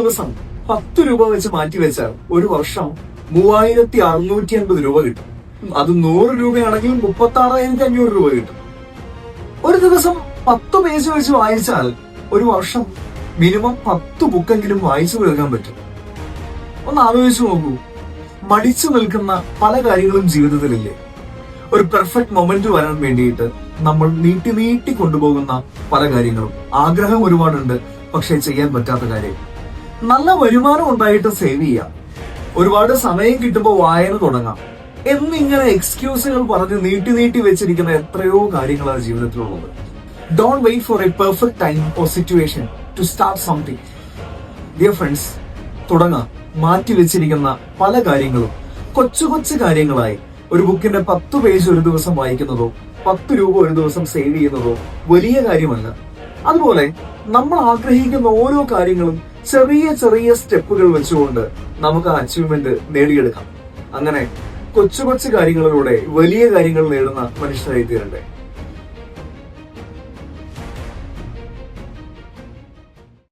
ദിവസം 10 രൂപ വെച്ച് മാറ്റിവെച്ചാൽ ഒരു വർഷം 3650 രൂപ കിട്ടും. അത് 100 രൂപയാണെങ്കിൽ 36,500 രൂപ കിട്ടും. ഒരു ദിവസം 10 പേജ് വെച്ച് വായിച്ചാൽ ഒരു വർഷം മിനിമം 10 ബുക്കെങ്കിലും വായിച്ചു തീർക്കാൻ പറ്റും. ഒന്ന് ആലോചിച്ചു നോക്കൂ. മടിച്ചു നിൽക്കുന്ന പല കാര്യങ്ങളും ജീവിതത്തിലില്ലേ? ഒരു പെർഫെക്റ്റ് മൊമെന്റ് വരാൻ വേണ്ടിയിട്ട് നമ്മൾ നീട്ടി കൊണ്ടുപോകുന്ന പല കാര്യങ്ങളും. ആഗ്രഹം ഒരുപാടുണ്ട്, പക്ഷെ ചെയ്യാൻ പറ്റാത്ത കാര്യം. നല്ല വരുമാനം ഉണ്ടായിട്ട് സേവ് ചെയ്യാം, ഒരുപാട് സമയം കിട്ടുമ്പോൾ വായന തുടങ്ങാം എന്നിങ്ങനെ എക്സ്ക്യൂസുകൾ പറഞ്ഞ് നീട്ടി വെച്ചിരിക്കുന്ന എത്രയോ കാര്യങ്ങളാണ് ജീവിതത്തിലുള്ളത്. Don't wait for a perfect time or situation to start something. Dear friends, തുടങ്ങാം. മാറ്റി വെച്ചിരിക്കുന്ന പല കാര്യങ്ങളും കൊച്ചു കാര്യങ്ങളായി. ഒരു ബുക്കിന്റെ 10 പേജ് ഒരു ദിവസം വായിക്കുന്നതോ 10 രൂപ ഒരു ദിവസം സേവ് ചെയ്യുന്നതോ വലിയ കാര്യമല്ല. അതുപോലെ നമ്മൾ ആഗ്രഹിക്കുന്ന ഓരോ കാര്യങ്ങളും ചെറിയ സ്റ്റെപ്പുകൾ വെച്ചുകൊണ്ട് നമുക്ക് ആ അച്ചീവ്മെന്റ് നേടിയെടുക്കാം. അങ്ങനെ കൊച്ചു കാര്യങ്ങളിലൂടെ വലിയ കാര്യങ്ങൾ നേടുന്ന മനുഷ്യരായി തീരണ്ടേ.